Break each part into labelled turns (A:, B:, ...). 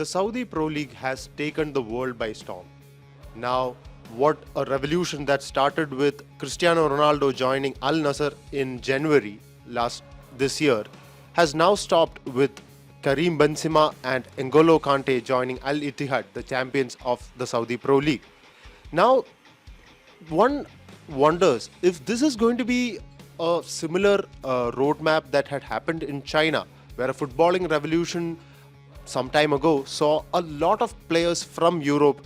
A: The Saudi Pro League has taken the world by storm. Now, what a revolution that started with Cristiano Ronaldo joining Al Nassr in January last this year has now stopped with Karim Benzema and N'Golo Kante joining Al Ittihad, the champions of the Saudi Pro League. Now, one wonders if this is going to be a similar roadmap that had happened in China, where a footballing revolution some time ago saw a lot of players from Europe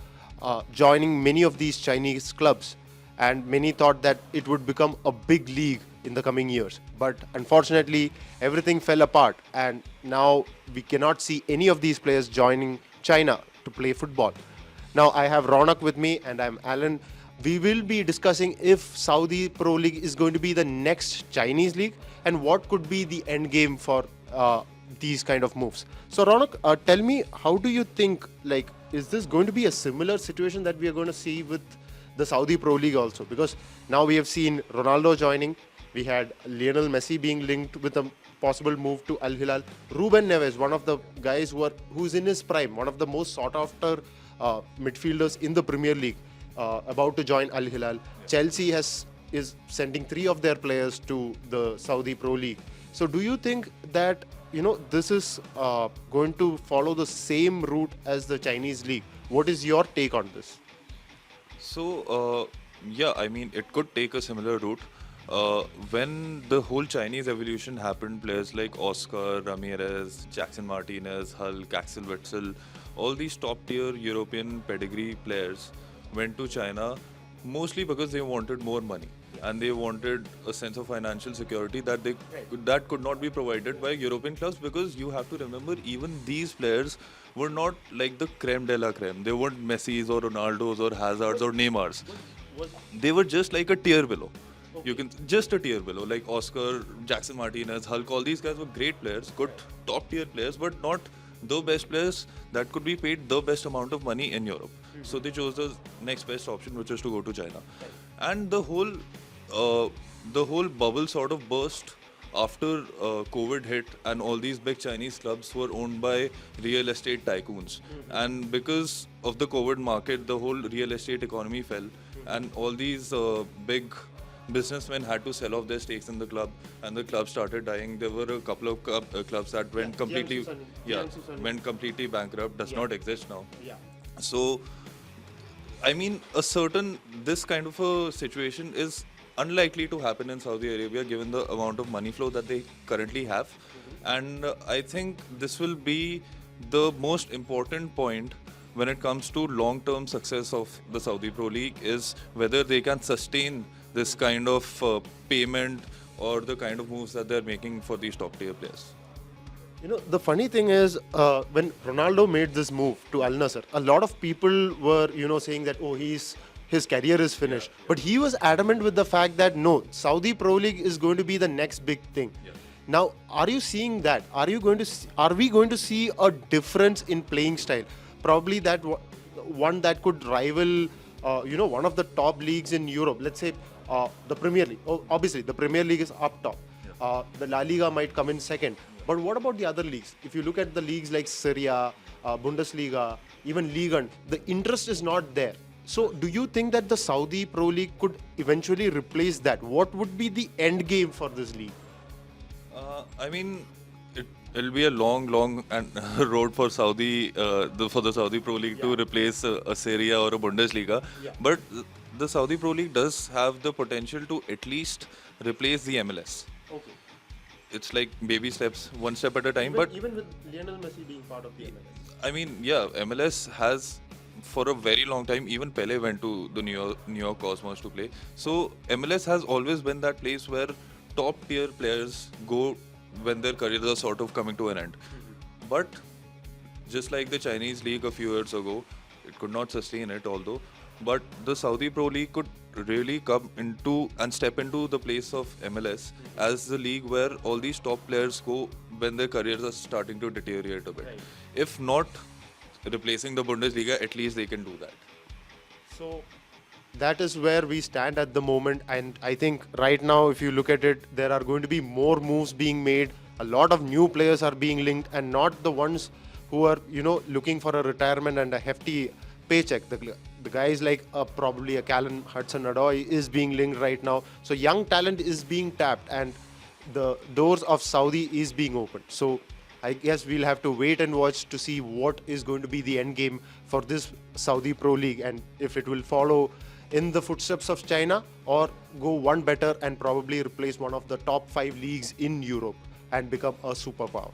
A: joining many of these Chinese clubs, and many thought that it would become a big league in the coming years. But unfortunately, everything fell apart, and now we cannot see any of these players joining China to play football. Now, I have Ronak with me, and I'm Alan. We will be discussing if Saudi Pro League is going to be the next Chinese league and what could be the end game for these kind of moves. So, Ronak, tell me, how do you think, like, is this going to be a similar situation that we are going to see with the Saudi Pro League also? Because now we have seen Ronaldo joining, we had Lionel Messi being linked with a possible move to Al Hilal. Ruben Neves, one of the guys who's in his prime, one of the most sought after midfielders in the Premier League, about to join Al Hilal. Chelsea is sending 3 of their players to the Saudi Pro League. So do you think that this is going to follow the same route as the Chinese league? What is your take on this?
B: So, yeah, I mean, it could take a similar route. When the whole Chinese evolution happened, players like Oscar, Ramirez, Jackson Martinez, Hulk, Axel Witsel, all these top-tier European pedigree players went to China mostly because they wanted more money and they wanted a sense of financial security that could not be provided by European clubs, because you have to remember, even these players were not like the creme de la creme. They weren't Messi's or Ronaldo's or Hazard's or Neymar's. They were just like a tier below. You can just a tier below, like Oscar, Jackson Martinez, Hulk. All these guys were great players, good top tier players, but not the best players that could be paid the best amount of money in Europe. So they chose the next best option, which is to go to China. And the whole bubble sort of burst after COVID hit, and all these big Chinese clubs were owned by real estate tycoons. And because of the COVID market, the whole real estate economy fell, and all these big businessmen had to sell off their stakes in the club, and the club started dying. There were a couple of clubs that went completely bankrupt. Does not exist now. So, I mean, this kind of a situation is unlikely to happen in Saudi Arabia, given the amount of money flow that they currently have. And I think this will be the most important point when it comes to long-term success of the Saudi Pro League, is whether they can sustain this kind of payment or the kind of moves that they're making for these top-tier players.
A: The funny thing is, when Ronaldo made this move to Al Nassr, a lot of people were, saying that, his career is finished. But he was adamant with the fact that no, Saudi Pro League is going to be the next big thing. Now, are you seeing that? Are we going to see a difference in playing style? Probably that one that could rival, one of the top leagues in Europe. Let's say the Premier League. Obviously, the Premier League is up top. The La Liga might come in second. But what about the other leagues? If you look at the leagues like Serie A, Bundesliga, even Ligue 1, the interest is not there. So do you think that the Saudi Pro League could eventually replace that? What would be the end game for this league?
B: I mean, it'll be a long road for for the Saudi Pro League to replace a Serie A or a Bundesliga. But the Saudi Pro League does have the potential to at least replace the MLS.
A: Okay.
B: It's like baby steps, one step at a time. But
A: even with Lionel Messi being part of the MLS.
B: I mean, yeah, MLS has, for a very long time, even Pele went to the New York Cosmos to play. So MLS has always been that place where top tier players go when their careers are sort of coming to an end. But just like the Chinese league a few years ago, it could not sustain it, although. But the Saudi Pro League could really come into and step into the place of MLS as the league where all these top players go when their careers are starting to deteriorate a bit.
A: Right.
B: If not replacing the Bundesliga, at least they can do that.
A: So that is where we stand at the moment, and I think right now, if you look at it, there are going to be more moves being made. A lot of new players are being linked, and not the ones who are, looking for a retirement and a hefty paycheck. The guys like probably a Callan Hudson-Odoi is being linked right now. So young talent is being tapped, and the doors of Saudi is being opened. So I guess we'll have to wait and watch to see what is going to be the end game for this Saudi Pro League, and if it will follow in the footsteps of China or go one better and probably replace one of the top 5 leagues in Europe and become a superpower.